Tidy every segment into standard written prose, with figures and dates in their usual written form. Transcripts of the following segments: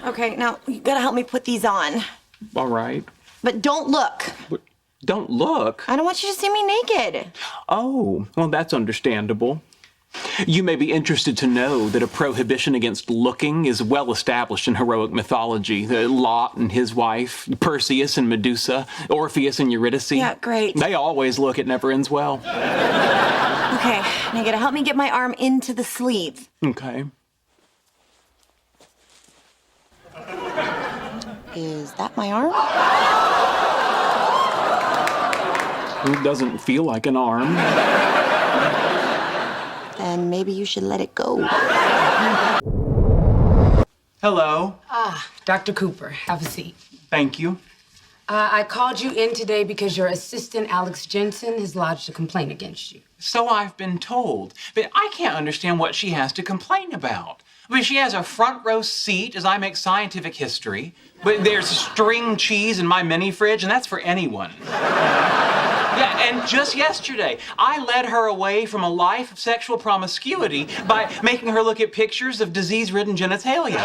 Okay, now you gotta help me put these on. All right. But don't look. Don't look. I don't want you to see me naked. Oh, well, that's understandable. You may be interested to know that a prohibition against looking is well established in heroic mythology. Lot and his wife, Perseus and Medusa, Orpheus and Eurydice. Yeah, great. They always look. It never ends well. Okay, now you gotta help me get my arm into the sleeve. Okay. Is that my arm? It doesn't feel like an arm. Then maybe you should let it go. Hello. Dr. Cooper, have a seat. Thank you. I called you in today because your assistant, Alex Jensen, has lodged a complaint against you. So I've been told, but I can't understand what she has to complain about. I mean, she has a front row seat as I make scientific history, but there's string cheese in my mini fridge, and that's for anyone. Yeah, and just yesterday, I led her away from a life of sexual promiscuity by making her look at pictures of disease-ridden genitalia.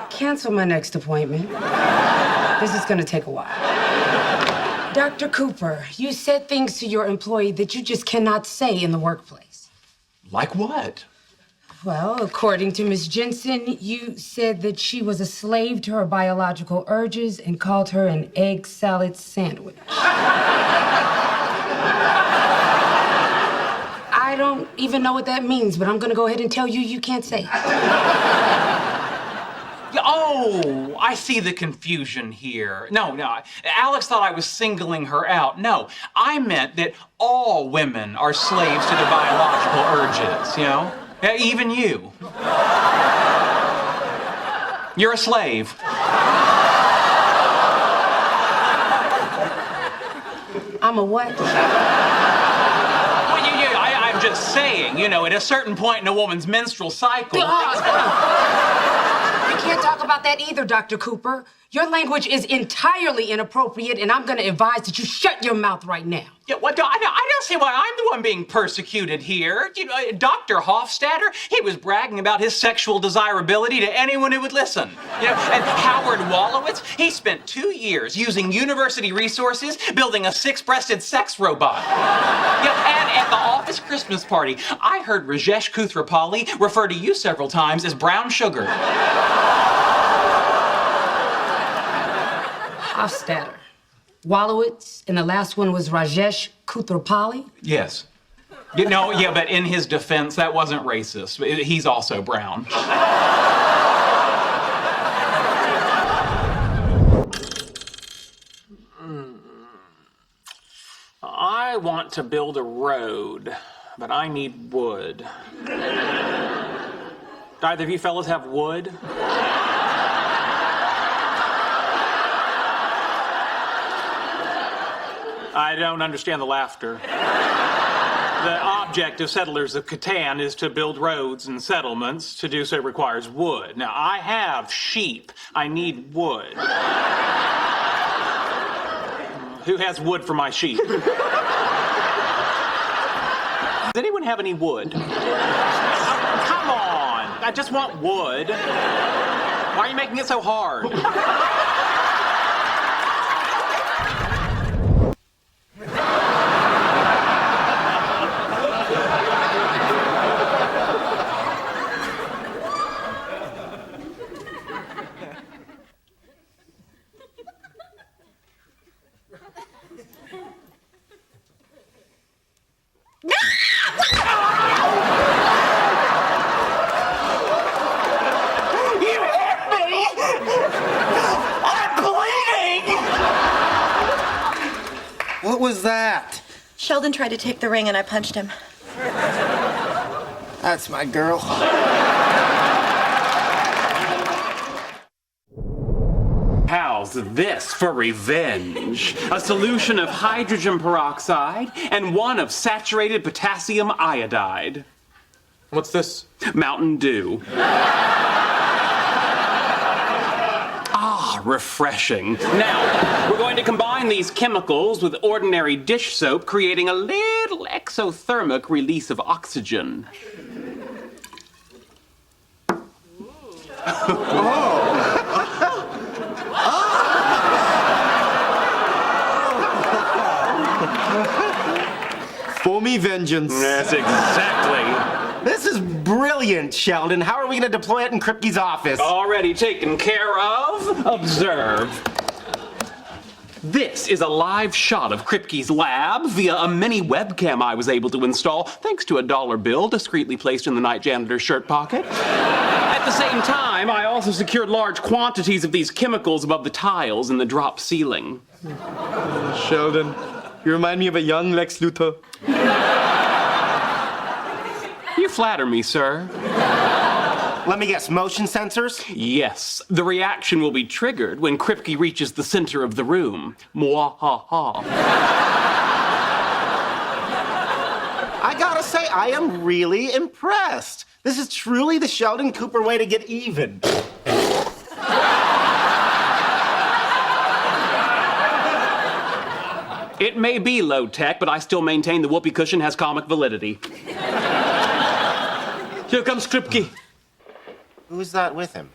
Cancel my next appointment. This is gonna take a while. Dr. Cooper, you said things to your employee that you just cannot say in the workplace. Like what? Well, according to Miss Jensen, you said that she was a slave to her biological urges and called her an egg salad sandwich. I don't even know what that means, but I'm gonna go ahead and tell you can't say it. Oh, I see the confusion here. No, Alex thought I was singling her out. No, I meant that all women are slaves to their biological urges, you know? Yeah, even you. You're a slave. I'm a what? Well, I'm just saying, you know, at a certain point in a woman's menstrual cycle... We can't talk about that either, Dr. Cooper. Your language is entirely inappropriate, and I'm gonna advise that you shut your mouth right now. Yeah, well, I don't see why I'm the one being persecuted here. You know, Dr. Hofstadter, he was bragging about his sexual desirability to anyone who would listen. You know, and Howard Wolowitz, he spent 2 years using university resources building a 6-breasted sex robot. Yeah, and at the office Christmas party, I heard Rajesh Koothrappali refer to you several times as brown sugar. Hofstadter, Wolowitz, and the last one was Rajesh Koothrappali? Yes. You know, yeah, but in his defense, that wasn't racist. He's also brown. I want to build a road, but I need wood. Do either of you fellas have wood? I don't understand the laughter. The object of Settlers of Catan is to build roads and settlements. To do so requires wood. Now, I have sheep. I need wood. Who has wood for my sheep? Does anyone have any wood? Oh, come on. I just want wood. Why are you making it so hard? What was that? Sheldon tried to take the ring and I punched him. That's my girl. How's this for revenge? A solution of hydrogen peroxide and one of saturated potassium iodide. What's this? Mountain Dew. Refreshing. Now, we're going to combine these chemicals with ordinary dish soap, creating a little exothermic release of oxygen. Foamy vengeance. Yes, exactly. This is brilliant, Sheldon. How are we going to deploy it in Kripke's office? Already taken care of. Observe. This is a live shot of Kripke's lab via a mini webcam I was able to install thanks to a dollar bill discreetly placed in the night janitor's shirt pocket. At the same time, I also secured large quantities of these chemicals above the tiles in the drop ceiling. Sheldon, you remind me of a young Lex Luthor. You flatter me, sir. Let me guess, motion sensors? Yes, the reaction will be triggered when Kripke reaches the center of the room. Mwahaha. I gotta say, I am really impressed. This is truly the Sheldon Cooper way to get even. It may be low tech, but I still maintain the whoopee cushion has comic validity. Here comes Kripke. Who's that with him?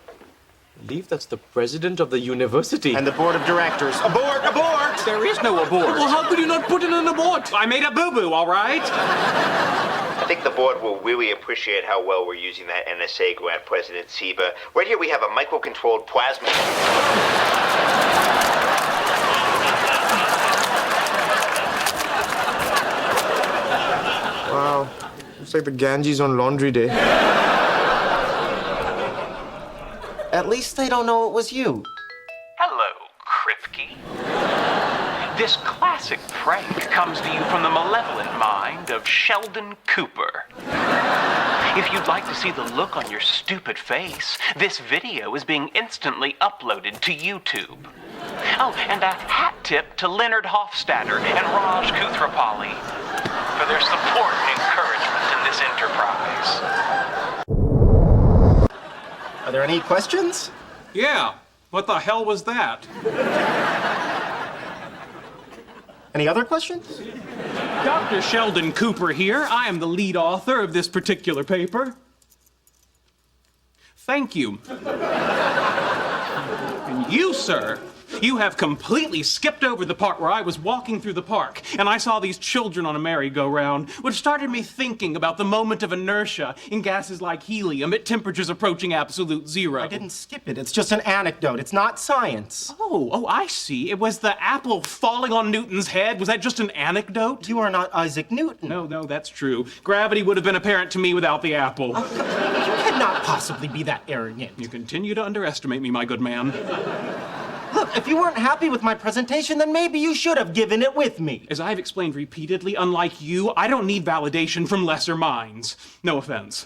I believe that's the president of the university. And the board of directors. Abort! Abort! There is no abort. Well, how could you not put in an abort? I made a boo-boo, all right? I think the board will really appreciate how well we're using that NSA grant, President Seba. Right here we have a micro-controlled plasma. Wow. Looks like the Ganges on laundry day. At least they don't know it was you. Hello, Kripke. This classic prank comes to you from the malevolent mind of Sheldon Cooper. If you'd like to see the look on your stupid face, this video is being instantly uploaded to YouTube. Oh, and a hat tip to Leonard Hofstadter and Raj Kuthrapali for their support and encouragement in this enterprise. Are there any questions? Yeah. What the hell was that? Any other questions? Dr. Sheldon Cooper here. I am the lead author of this particular paper. Thank you. And you, sir, you have completely skipped over the part where I was walking through the park and I saw these children on a merry-go-round, which started me thinking about the moment of inertia in gases like helium at temperatures approaching absolute zero. I didn't skip it. It's just an anecdote. It's not science. Oh, I see. It was the apple falling on Newton's head. Was that just an anecdote? You are not Isaac Newton. No, that's true. Gravity would have been apparent to me without the apple. You cannot possibly be that arrogant. You continue to underestimate me, my good man. Look, if you weren't happy with my presentation, then maybe you should have given it with me. As I've explained repeatedly, unlike you, I don't need validation from lesser minds. No offense.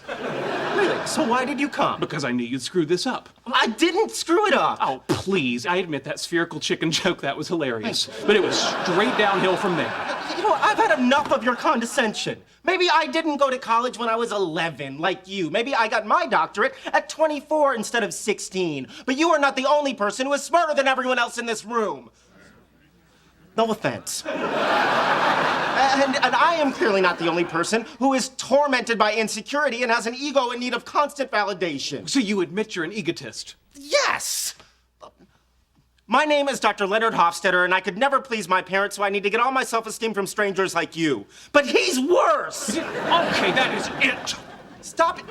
Really? So why did you come? Because I knew you'd screw this up. I didn't screw it up. Oh, please. I admit that spherical chicken joke, that was hilarious. But it was straight downhill from there. You know what? I've had enough of your condescension. Maybe I didn't go to college when I was 11, like you. Maybe I got my doctorate at 24 instead of 16. But you are not the only person who is smarter than everyone else in this room. No offense. And I am clearly not the only person who is tormented by insecurity and has an ego in need of constant validation. So you admit you're an egotist? Yes! My name is Dr. Leonard Hofstadter, and I could never please my parents, so I need to get all my self-esteem from strangers like you. But he's worse! Okay, that is it. Stop it!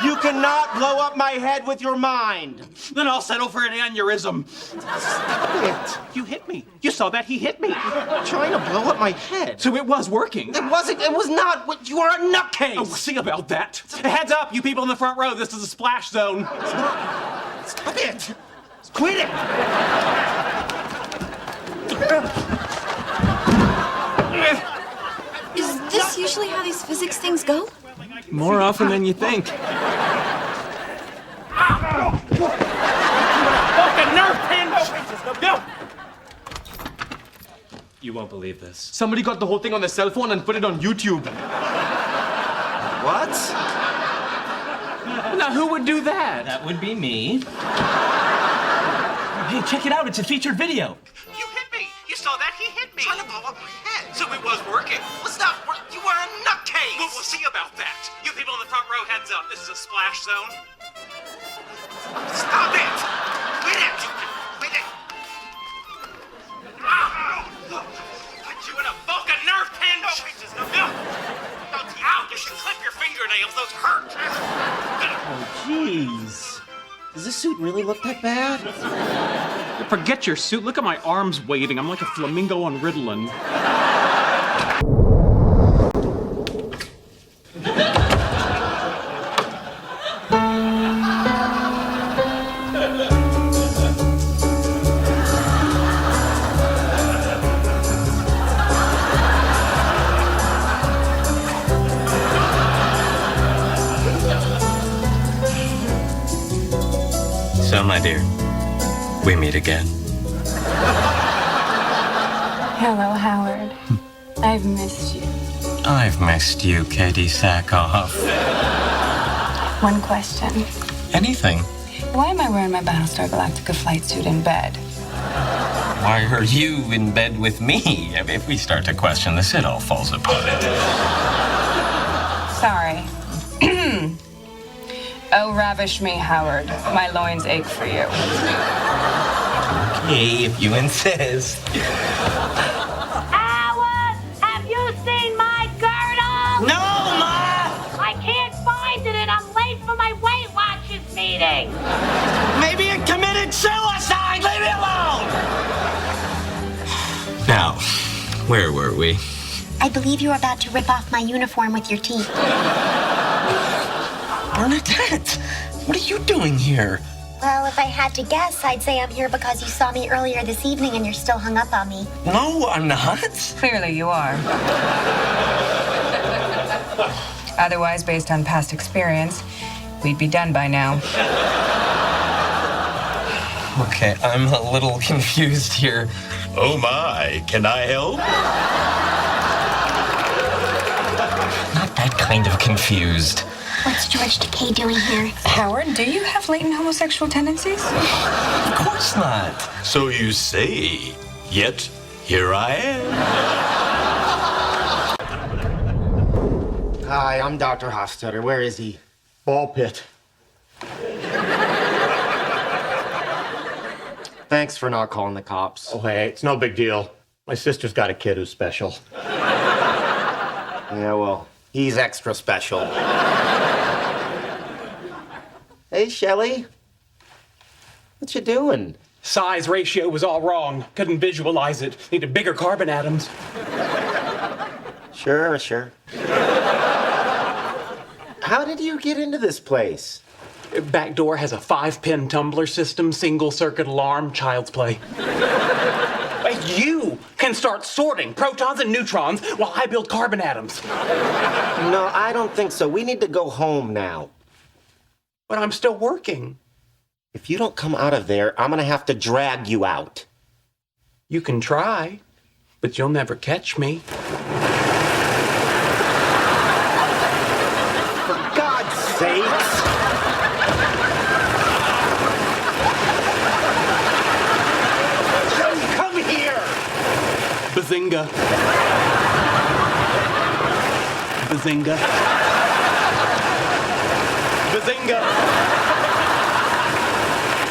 You cannot blow up my head with your mind. Then I'll settle for an aneurysm. Stop it. You hit me. You saw that he hit me. You're trying to blow up my head. So it was working. It wasn't. It was not. You are a nutcase. Oh, see about that. Heads up, you people in the front row. This is a splash zone. Stop it. Quit it. Is this usually how these physics things go? More often than you think. Fucking nerve pinch! No! You won't believe this. Somebody got the whole thing on their cell phone and put it on YouTube. What? Now, who would do that? That would be me. Hey, check it out. It's a featured video. You hit me! You saw that? He hit me! Trying to blow up my head. People in the front row, heads up. This is a splash zone. Stop it! Quit it! Quit it! Put you in a Vulcan nerve pinch! No! Ow! You should clip your fingernails. Those hurt. Jeez. Does this suit really look that bad? Forget your suit. Look at my arms waving. I'm like a flamingo on Ritalin. So, my dear, we meet again. Hello, Howard. I've missed you. I've missed you, Katie Sackhoff. One question. Anything. Why am I wearing my Battlestar Galactica flight suit in bed? Why are you in bed with me? If we start to question this, it all falls apart. Sorry. Oh, ravish me, Howard. My loins ache for you. Okay, if you insist. Howard, have you seen my girdle? No, Ma! I can't find it and I'm late for my Weight Watchers meeting. Maybe it committed suicide! Leave me alone! Now, where were we? I believe you were about to rip off my uniform with your teeth. Bernadette, what are you doing here? Well, if I had to guess, I'd say I'm here because you saw me earlier this evening and you're still hung up on me. No, I'm not. Clearly you are. Otherwise, based on past experience, we'd be done by now. Okay, I'm a little confused here. Oh my, can I help? Not that kind of confused. What's George Takei doing here? Howard, do you have latent homosexual tendencies? Of course not. So you say, yet here I am. Hi, I'm Dr. Hofstadter. Where is he? Ball pit. Thanks for not calling the cops. Oh, hey, it's no big deal. My sister's got a kid who's special. Yeah, well, he's extra special. Hey, Shelley. What you doing? Size ratio was all wrong. Couldn't visualize it. Needed bigger carbon atoms. Sure. How did you get into this place? Back door has a 5-pin tumbler system, single circuit alarm, child's play. You can start sorting protons and neutrons while I build carbon atoms. No, I don't think so. We need to go home now. But I'm still working. If you don't come out of there, I'm gonna have to drag you out. You can try, but you'll never catch me. For God's sakes! Come here! Bazinga. Bazinga. Bazinga!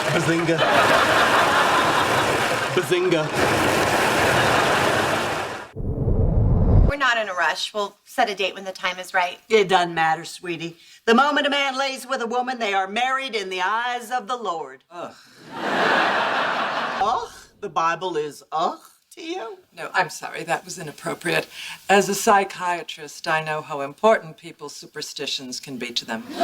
Bazinga! Bazinga! We're not in a rush. We'll set a date when the time is right. It doesn't matter, sweetie. The moment a man lays with a woman, they are married in the eyes of the Lord. Ugh. Ugh? The Bible is ugh to you? No, I'm sorry. That was inappropriate. As a psychiatrist, I know how important people's superstitions can be to them. You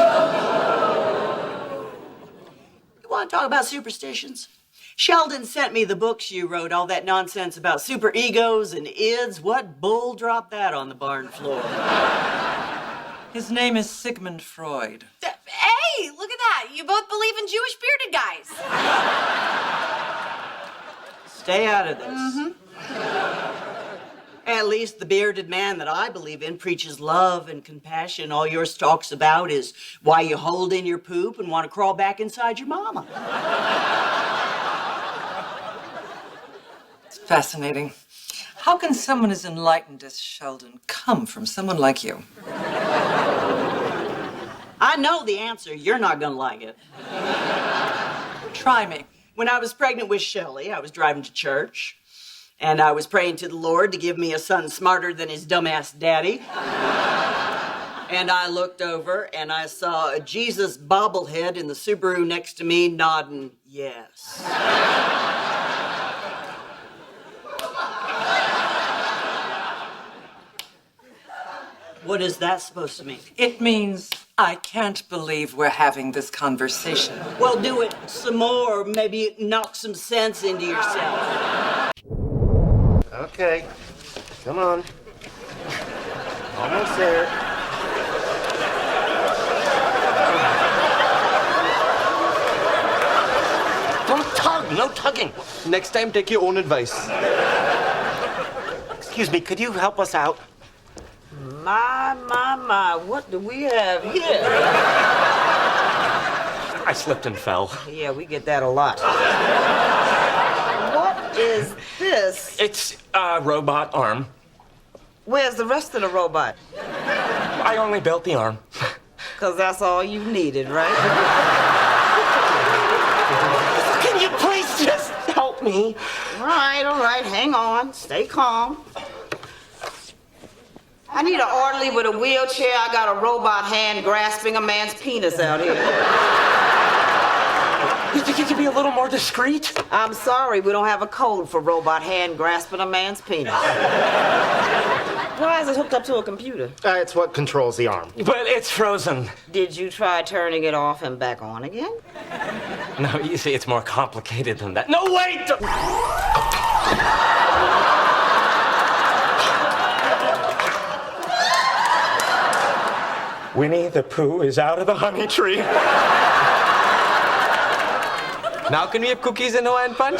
want to talk about superstitions? Sheldon sent me the books you wrote, all that nonsense about super egos and ids. What bull dropped that on the barn floor? His name is Sigmund Freud. Hey, look at that. You both believe in Jewish bearded guys. Stay out of this. At least the bearded man that I believe in preaches love and compassion. All yours talks about is why you hold in your poop and want to crawl back inside your mama. It's fascinating. How can someone as enlightened as Sheldon come from someone like you? I know the answer. You're not gonna like it. Try me. When I was pregnant with Shelley, I was driving to church, and I was praying to the Lord to give me a son smarter than his dumbass daddy. And I looked over, and I saw a Jesus bobblehead in the Subaru next to me nodding yes. What is that supposed to mean? It means I can't believe we're having this conversation. Well, do it some more, or maybe knock some sense into yourself. Okay, come on. Almost there. Don't tug, no tugging. Next time, take your own advice. Excuse me, could you help us out? My, what do we have here? I slipped and fell. Yeah, we get that a lot. What is this? It's a robot arm. Where's the rest of the robot? I only built the arm. Because that's all you needed, right? Can you please just help me? All right, hang on. Stay calm. I need an orderly with a wheelchair. I got a robot hand grasping a man's penis out here. You could be a little more discreet. I'm sorry, we don't have a code for robot hand grasping a man's penis. Why is it hooked up to a computer? It's what controls the arm. But it's frozen. Did you try turning it off and back on again? No, you see, it's more complicated than that. No, wait! Winnie the Pooh is out of the honey tree. Now can we have cookies and Hawaiian punch?